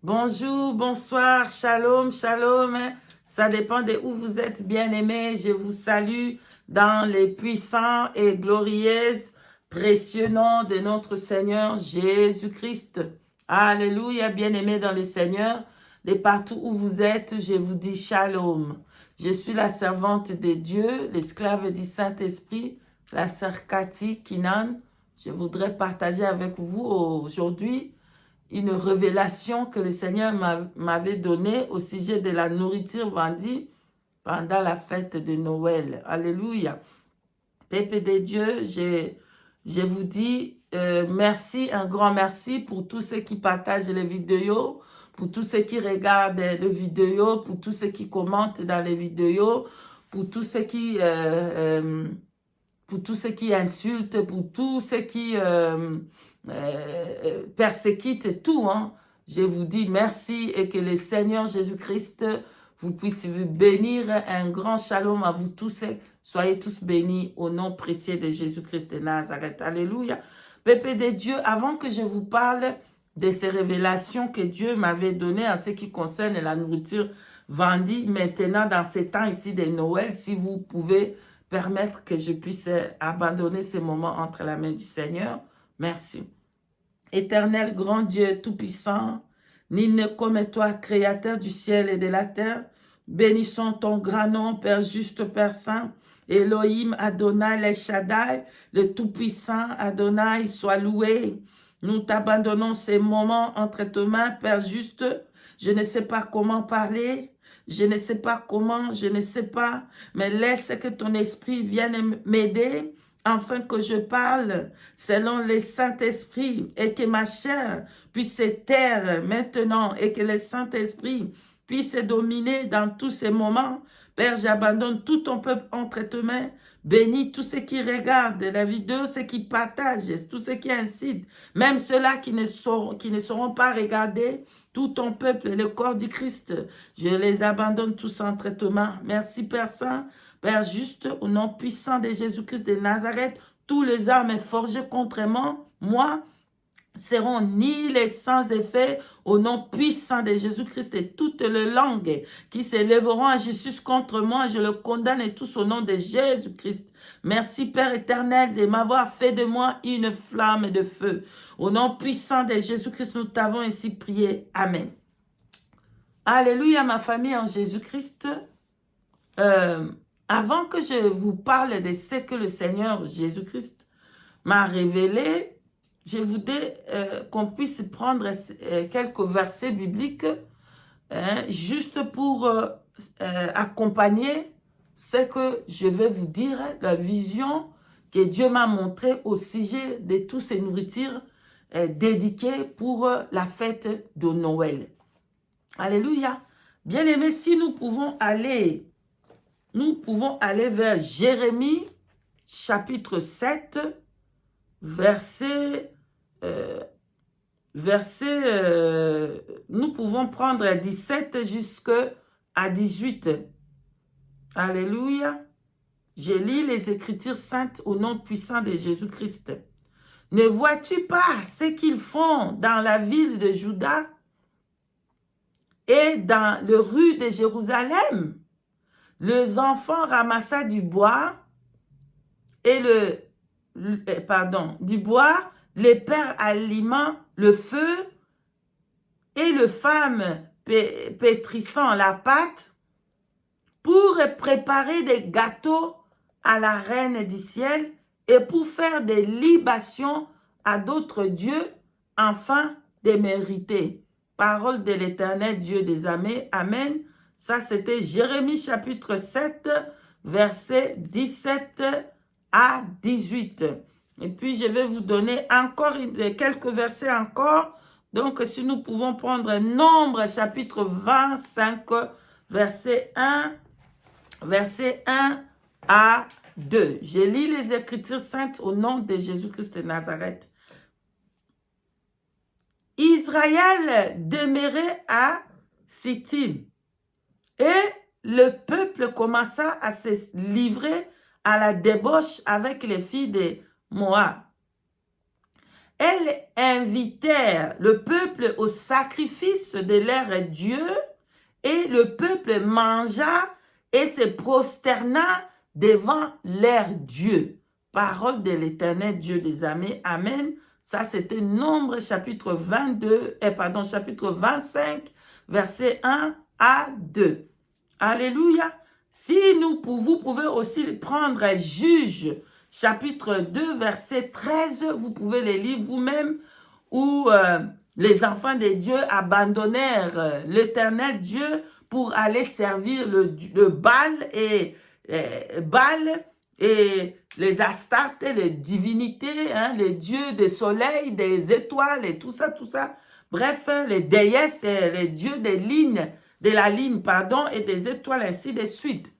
Bonjour, bonsoir, shalom, shalom. Ça dépend de où vous êtes, bien-aimés. Je vous salue dans les puissants et glorieux, précieux noms de notre Seigneur Jésus-Christ. Alléluia, bien-aimés dans le Seigneur. De partout où vous êtes, je vous dis shalom. Je suis la servante de Dieu, l'esclave du Saint-Esprit, la sœur Cathy Kinan. Je voudrais partager avec vous aujourd'hui une révélation que le Seigneur m'avait donnée au sujet de la nourriture vendue pendant la fête de Noël. Alléluia. Peuple de Dieu, je vous dis merci, un grand merci pour tous ceux qui partagent les vidéos, pour tous ceux qui regardent les vidéos, pour tous ceux qui commentent dans les vidéos, pour tous ceux qui insultent, pour tous ceux qui persécutent tout. Hein. Je vous dis merci et que le Seigneur Jésus-Christ vous puisse vous bénir. Un grand shalom à vous tous. Soyez tous bénis au nom précieux de Jésus-Christ de Nazareth. Alléluia. Peuple de Dieu, avant que je vous parle de ces révélations que Dieu m'avait données en ce qui concerne la nourriture vendue, maintenant dans ces temps ici de Noël, si vous pouvez permettre que je puisse abandonner ce moment entre la main du Seigneur. Merci. Éternel, grand Dieu tout-puissant, nul comme toi, créateur du ciel et de la terre, bénissons ton grand nom, Père juste, Père saint, Elohim, Adonai, El Shaddai, le tout-puissant Adonai, sois loué. Nous t'abandonnons ces moments entre tes mains, Père juste. Je ne sais pas comment parler, je ne sais pas comment, je ne sais pas, mais laisse que ton esprit vienne m'aider afin que je parle selon le Saint-Esprit et que ma chair puisse se taire maintenant et que le Saint-Esprit puisse dominer dans tous ces moments. Père, j'abandonne tout ton peuple entre tes mains. Bénis tous ceux qui regardent la vidéo, ceux qui partagent, tous ceux qui incitent, même ceux-là qui ne seront pas regardés, tout ton peuple, le corps du Christ. Je les abandonne tous entre tes mains. Merci Père Saint, Père juste, au nom puissant de Jésus-Christ de Nazareth, tous les armes forgées contre moi seront nulles sans effet au nom puissant de Jésus-Christ, et toutes les langues qui s'élèveront à Jésus contre moi, je le condamne tous au nom de Jésus-Christ. Merci Père éternel de m'avoir fait de moi une flamme de feu. Au nom puissant de Jésus-Christ, nous t'avons ainsi prié. Amen. Alléluia, ma famille en Jésus-Christ. Avant que je vous parle de ce que le Seigneur Jésus-Christ m'a révélé, je voudrais qu'on puisse prendre quelques versets bibliques juste pour accompagner ce que je vais vous dire, la vision que Dieu m'a montrée au sujet de toutes ces nourritures dédiées pour la fête de Noël. Alléluia. Bien-aimés, si nous pouvons aller vers Jérémie, chapitre 7, nous pouvons prendre 17 jusqu'à 18. Alléluia. Je lis les Écritures saintes au nom puissant de Jésus-Christ. Ne vois-tu pas ce qu'ils font dans la ville de Juda et dans les rues de Jérusalem? Les enfants ramassaient du bois et du bois, les pères allumant le feu et les femmes pétrissant la pâte pour préparer des gâteaux à la reine du ciel et pour faire des libations à d'autres dieux afin de mériter. Parole de l'Éternel Dieu des armées. Amen. Ça, c'était Jérémie chapitre 7, versets 17 à 18. Et puis, je vais vous donner encore quelques versets encore. Donc, si nous pouvons prendre Nombre chapitre 25, verset 1 à 2. Je lis les Écritures saintes au nom de Jésus-Christ de Nazareth. Israël demeurait à Sittim. Et le peuple commença à se livrer à la débauche avec les filles de Moab. elles invitèrent le peuple au sacrifice de leur Dieu, et le peuple mangea et se prosterna devant leur Dieu. Parole de l'Éternel, Dieu des armées. Amen. Ça, c'était Nombre chapitre 25, verset 1 à 2. Alléluia. Si vous pouvez aussi prendre Juge chapitre 2, verset 13, vous pouvez les lire vous-même, où les enfants de Dieu abandonnèrent l'Éternel Dieu pour aller servir le Baal et les Astartes, les divinités, hein, les dieux des soleils, des étoiles et tout ça, tout ça. Bref, les déesses, les dieux des lignes, de la ligne, pardon, et des étoiles, ainsi de suite.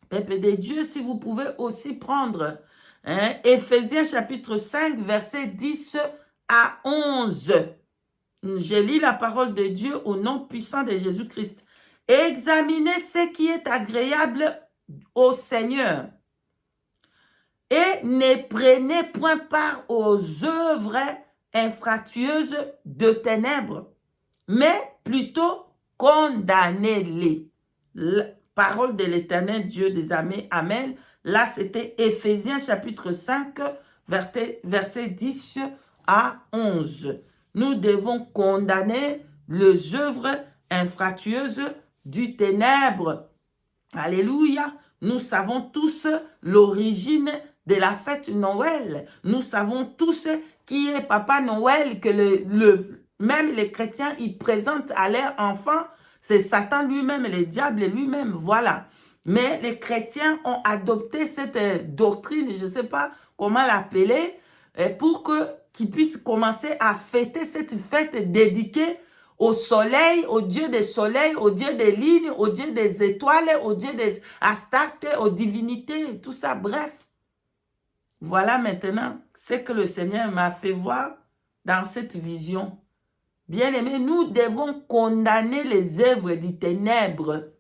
Peuple de Dieu, si vous pouvez aussi prendre hein, Éphésiens chapitre 5, verset 10 à 11. Je lis la parole de Dieu au nom puissant de Jésus-Christ. Examinez ce qui est agréable au Seigneur et ne prenez point part aux œuvres infractueuses de ténèbres, mais plutôt condamnez-les. Parole de l'Éternel, Dieu des armées. Amen. Là, c'était Éphésiens chapitre 5, verset 10 à 11. Nous devons condamner les œuvres infractueuses du ténèbre. Alléluia. Nous savons tous l'origine de la fête Noël. Nous savons tous qui est Papa Noël, que même les chrétiens, ils présentent à leurs enfants. C'est Satan lui-même, le diable lui-même, voilà. Mais les chrétiens ont adopté cette doctrine, je ne sais pas comment l'appeler, pour qu'ils puissent commencer à fêter cette fête dédiée au soleil, au Dieu des soleils, au Dieu des lignes, au Dieu des étoiles, au Dieu des Astartes, aux divinités, tout ça, bref. Voilà maintenant ce que le Seigneur m'a fait voir dans cette vision. Bien-aimés, nous devons condamner les œuvres du ténèbre.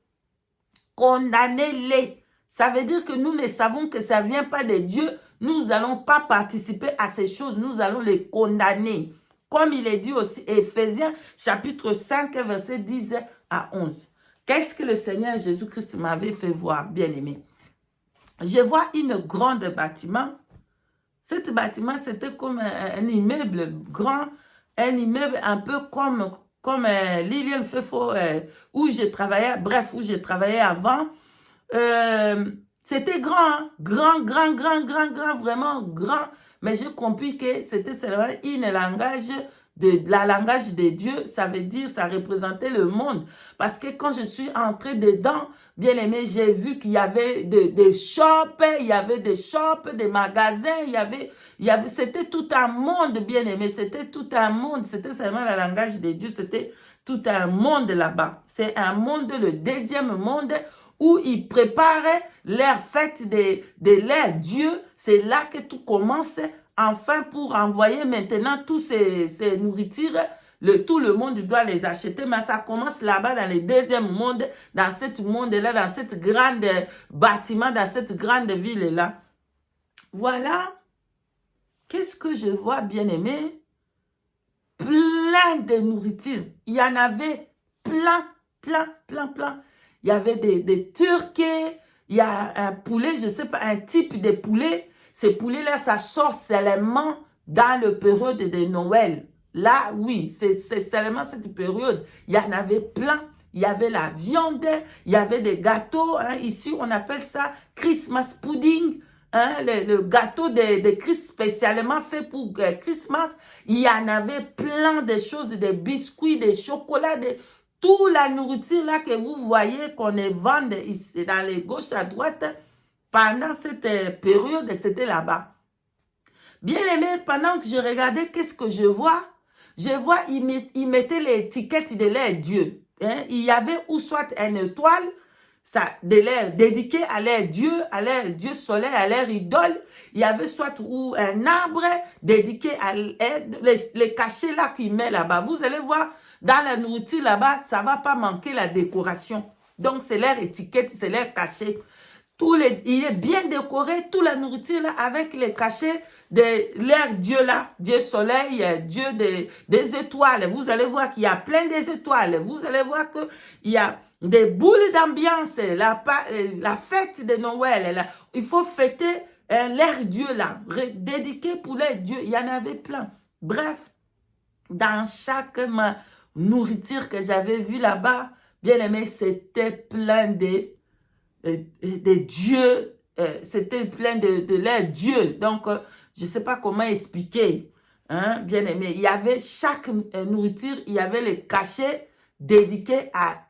Condamner-les. Ça veut dire que nous ne savons que ça ne vient pas de Dieu. Nous n'allons pas participer à ces choses. Nous allons les condamner. Comme il est dit aussi, Éphésiens chapitre 5, verset 10 à 11. Qu'est-ce que le Seigneur Jésus-Christ m'avait fait voir, bien-aimé? Je vois une grande bâtiment. Cet bâtiment, c'était comme un immeuble grand, un immeuble un peu comme Lilian Fefo, où j'ai travaillé, bref, où j'ai travaillé avant. C'était grand, hein? Grand, vraiment grand. Mais j'ai compris que c'était seulement une langage, la langage de Dieu, ça veut dire, ça représentait le monde. Parce que quand je suis entrée dedans, bien aimé, j'ai vu qu'il y avait des shops, il y avait des shops, des magasins, c'était tout un monde, bien aimé, c'était tout un monde, c'était seulement le langage de Dieu, c'était tout un monde là-bas. C'est un monde, le deuxième monde, où ils préparaient leur fête de leur Dieu. C'est là que tout commence, enfin, pour envoyer maintenant tous ces nourritures. Tout le monde doit les acheter, mais ça commence là-bas dans le deuxième monde, dans ce monde-là, dans cette grande bâtiment, dans cette grande ville-là. Voilà. Qu'est-ce que je vois, bien-aimé? Plein de nourriture. Il y en avait plein. Il y avait des turquets, il y a un poulet, je ne sais pas, un type de poulet. Ces poulets-là, ça sort seulement dans la période de Noël. Là, oui, c'est seulement cette période. Il y en avait plein. Il y avait la viande, il y avait des gâteaux. Hein. Ici, on appelle ça Christmas pudding. Hein, le gâteau de Christ spécialement fait pour Christmas. Il y en avait plein de choses, des biscuits, des chocolats, toute la nourriture là que vous voyez qu'on vend ici, dans les gauches à droite, pendant cette période, c'était là-bas. Bien aimé, pendant que je regardais, qu'est-ce que je vois? Je vois, ils mettaient l'étiquette de leur Dieu. Hein? Il y avait ou soit une étoile, ça, de l'air dédié à leur Dieu soleil, à leur idole. Il y avait soit ou un arbre dédié à les cachets là qu'ils mettent là-bas. Vous allez voir, dans la nourriture là-bas, ça ne va pas manquer la décoration. Donc, c'est leur étiquette, c'est leur cachet. Il est bien décoré, toute la nourriture là, avec les cachets leur Dieu là, Dieu soleil, Dieu des étoiles. Vous allez voir qu'il y a plein des étoiles. Vous allez voir qu'il y a des boules d'ambiance, la fête de Noël. Il faut fêter leur Dieu là, dédié pour leur Dieu. Il y en avait plein. Bref, dans chaque nourriture que j'avais vue là-bas, bien aimé, c'était plein de dieux, c'était plein de leurs dieux. Donc, je ne sais pas comment expliquer, hein, bien aimé. Il y avait chaque nourriture, il y avait les cachets dédiés à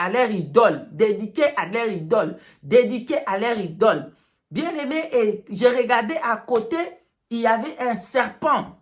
leur idole, dédiés à leur idole, dédiés à leur idole. Bien aimé, et j'ai regardé à côté, il y avait un serpent.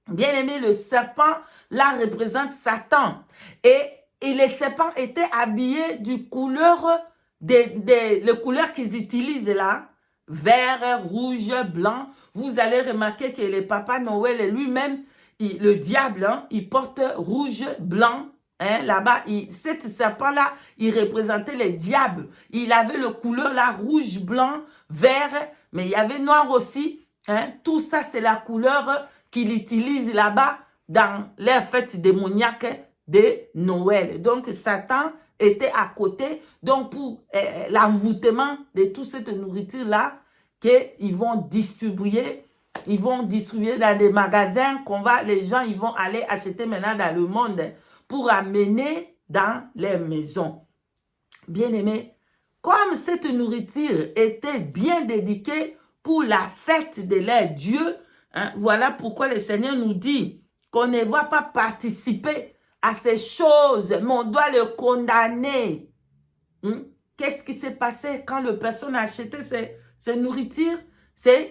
Bien aimé, le serpent, là, représente Satan. Et les serpents étaient habillés du couleur, les couleurs qu'ils utilisent là, vert, rouge, blanc. Vous allez remarquer que le Papa Noël lui-même, le diable, hein, il porte rouge, blanc. Hein, là-bas, cet serpent-là, il représentait le diable. Il avait le couleur là, rouge, blanc, vert, mais il y avait noir aussi. Hein. Tout ça, c'est la couleur qu'il utilise là-bas dans les fêtes démoniaques de Noël. Donc, Satan était à côté. Donc, pour l'envoûtement de toute cette nourriture-là, qu'ils vont distribuer, dans des magasins les gens ils vont aller acheter maintenant dans le monde pour amener dans les maisons. Bien aimé, comme cette nourriture était bien dédiée pour la fête de leur Dieu, hein, voilà pourquoi le Seigneur nous dit qu'on ne va pas participer à ces choses, mais on doit le condamner. Qu'est-ce qui s'est passé quand les personnes achetaient ces nourritures?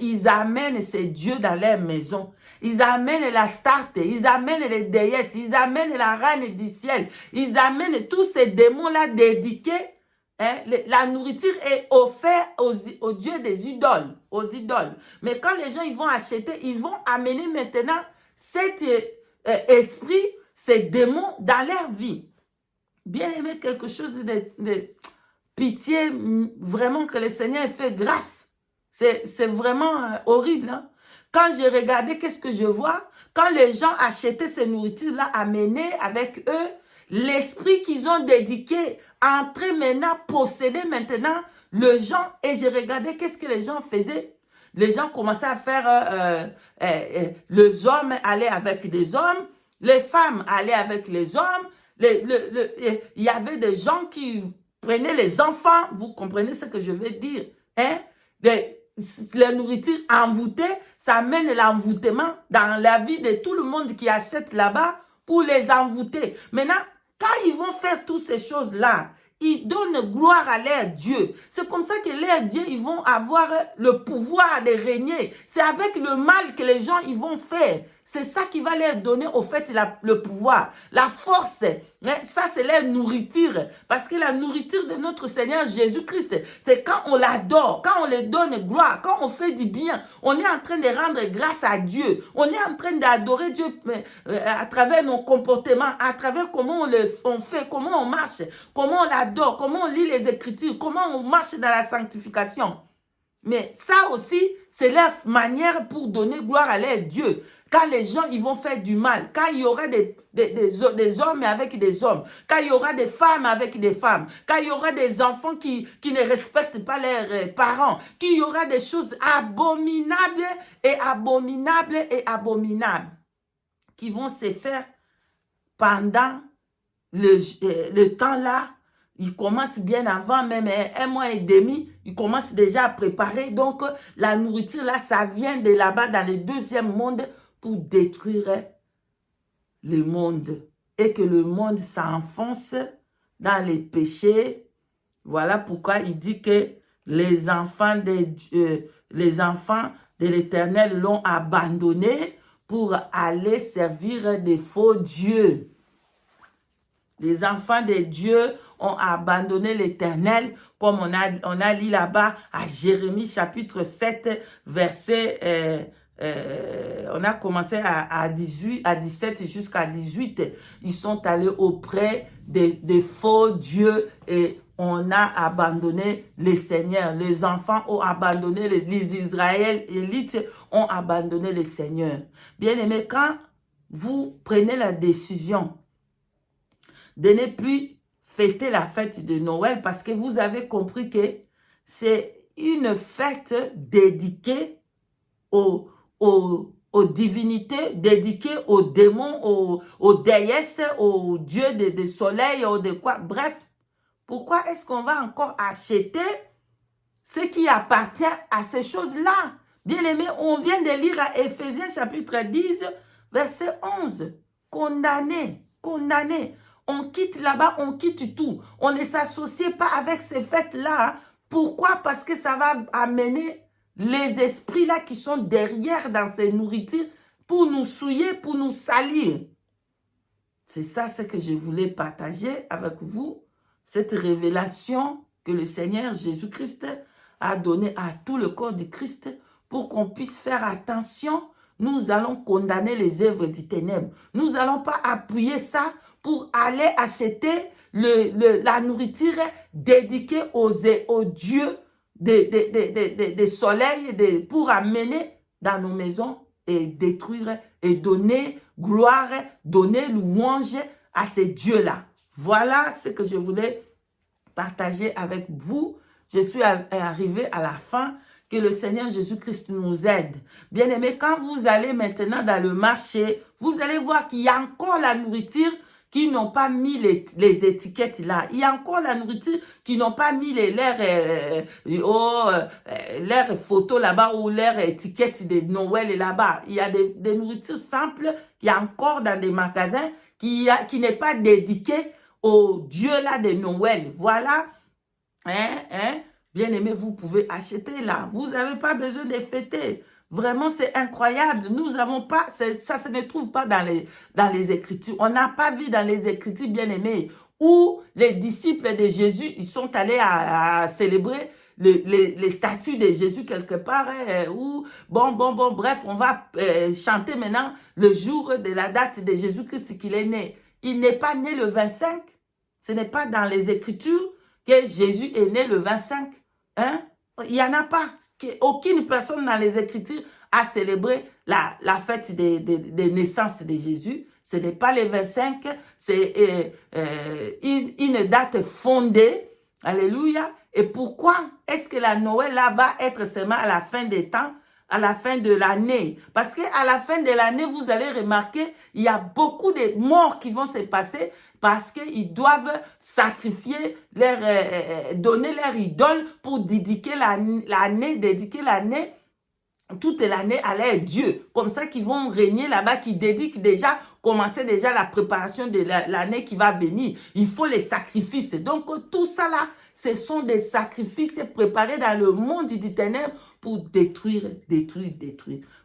Ils amènent ces dieux dans leur maison. Ils amènent la Starte, ils amènent les déesses, ils amènent la reine du ciel. Ils amènent tous ces démons-là dédiés. Hein, la nourriture est offerte aux dieux des idoles, aux idoles. Mais quand les gens ils vont acheter, ils vont amener maintenant cet esprit, ces démons dans leur vie. Bien aimé, quelque chose de pitié, vraiment que le Seigneur ait fait grâce. C'est vraiment horrible. Hein? Quand j'ai regardé, qu'est-ce que je vois? Quand les gens achetaient ces nourritures-là, amenées avec eux, l'esprit qu'ils ont dédié entrait maintenant, posséder maintenant le gens. Et j'ai regardé qu'est-ce que les gens faisaient. Les gens commençaient à faire, les hommes allaient avec des hommes, les femmes allaient avec les hommes. Il y avait des gens qui prenaient les enfants. Vous comprenez ce que je veux dire? Hein? La nourriture envoûtée, ça amène l'envoûtement dans la vie de tout le monde qui achète là-bas pour les envoûter. Maintenant, quand ils vont faire toutes ces choses-là, ils donnent gloire à leur Dieu. C'est comme ça que leurs dieux, ils vont avoir le pouvoir de régner. C'est avec le mal que les gens, ils vont faire. C'est ça qui va leur donner, au fait, le pouvoir, la force. Ça, c'est leur nourriture. Parce que la nourriture de notre Seigneur Jésus-Christ, c'est quand on l'adore, quand on lui donne gloire, quand on fait du bien. On est en train de rendre grâce à Dieu. On est en train d'adorer Dieu à travers nos comportements, à travers comment on fait, comment on marche, comment on l'adore, comment on lit les Écritures, comment on marche dans la sanctification. Mais ça aussi, c'est leur manière pour donner gloire à leur Dieu. Quand les gens ils vont faire du mal, quand il y aura des hommes avec des hommes, quand il y aura des femmes avec des femmes, quand il y aura des enfants qui ne respectent pas leurs parents, qu'il y aura des choses abominables et abominables et abominables qui vont se faire pendant le temps là. Il commence bien avant, même 1 mois et demi, il commence déjà à préparer. Donc, la nourriture, là, ça vient de là-bas dans le deuxième monde pour détruire le monde. Et que le monde s'enfonce dans les péchés. Voilà pourquoi il dit que les enfants de l'Éternel l'ont abandonné pour aller servir des faux dieux. Les enfants de Dieu ont abandonné l'Éternel, comme on a lu là-bas à Jérémie chapitre 7, verset, on a commencé à 17 jusqu'à 18. Ils sont allés auprès des faux dieux et on a abandonné les seigneurs. Les enfants ont abandonné, les Israélites ont abandonné les seigneurs. Bien-aimés, quand vous prenez la décision de ne plus fêter la fête de Noël parce que vous avez compris que c'est une fête dédiée aux divinités, dédiées aux démons, aux déesses, aux dieux de soleil, ou de quoi. Bref, pourquoi est-ce qu'on va encore acheter ce qui appartient à ces choses-là? Bien aimé, on vient de lire à Éphésiens chapitre 10, verset 11. Condamné, condamné. On quitte là-bas, on quitte tout. On ne s'associe pas avec ces fêtes-là. Pourquoi? Parce que ça va amener les esprits-là qui sont derrière dans ces nourritures pour nous souiller, pour nous salir. C'est ça ce que je voulais partager avec vous. Cette révélation que le Seigneur Jésus-Christ a donnée à tout le corps du Christ pour qu'on puisse faire attention. Nous allons condamner les œuvres du ténèbre. Nous n'allons pas appuyer ça pour aller acheter la nourriture dédiée aux dieux des soleils pour amener dans nos maisons et détruire et donner gloire, donner louange à ces dieux-là. Voilà ce que je voulais partager avec vous. Je suis arrivé à la fin. Que le Seigneur Jésus-Christ nous aide. Bien-aimés, quand vous allez maintenant dans le marché, vous allez voir qu'il y a encore la nourriture qui n'ont pas mis les étiquettes là. Il y a encore la nourriture qui n'ont pas mis leurs photos là-bas ou leurs étiquettes de Noël là-bas. Il y a des nourritures simples qui y a encore dans des magasins qui n'est pas dédié au Dieu là de Noël. Voilà. Bien-aimés, vous pouvez acheter là. Vous n'avez pas besoin de fêter. Vraiment, c'est incroyable. Nous n'avons pas, ça se ne trouve pas dans les Écritures. On n'a pas vu dans les Écritures, bien-aimés, où les disciples de Jésus, ils sont allés à célébrer les statues de Jésus quelque part. Bref, on va chanter maintenant le jour de la date de Jésus-Christ qu'il est né. Il n'est pas né le 25. Ce n'est pas dans les Écritures que Jésus est né le 25. Il n'y en a pas. Aucune personne dans les Écritures a célébré la fête des naissances de Jésus. Ce n'est pas le 25, c'est une date fondée. Alléluia. Et pourquoi est-ce que la Noël là va être seulement à la fin des temps, à la fin de l'année? Parce qu'à la fin de l'année, vous allez remarquer, il y a beaucoup de morts qui vont se passer parce qu'ils doivent sacrifier, donner leur idole pour dédier l'année, toute l'année à leur Dieu. Comme ça qu'ils vont régner là-bas, qui dédiquent déjà, commencer déjà la préparation de l'année qui va venir. Il faut les sacrifices. Donc tout ça là, ce sont des sacrifices préparés dans le monde du ténèbre pour détruire.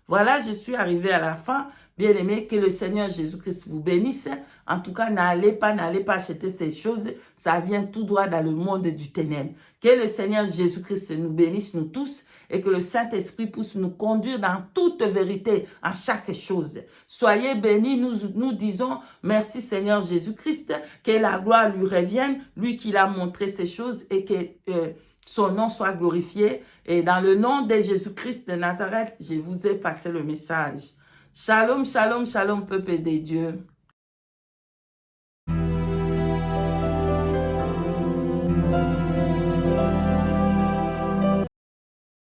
Voilà, je suis arrivé à la fin. Bien-aimés, que le Seigneur Jésus-Christ vous bénisse. En tout cas, n'allez pas acheter ces choses. Ça vient tout droit dans le monde du ténèbre. Que le Seigneur Jésus-Christ nous bénisse, nous tous, et que le Saint-Esprit puisse nous conduire dans toute vérité, en chaque chose. Soyez bénis, nous disons merci Seigneur Jésus-Christ, que la gloire lui revienne, lui qui l'a montré ces choses, et que son nom soit glorifié. Et dans le nom de Jésus-Christ de Nazareth, je vous ai passé le message. Shalom, shalom, shalom, peuple de Dieu.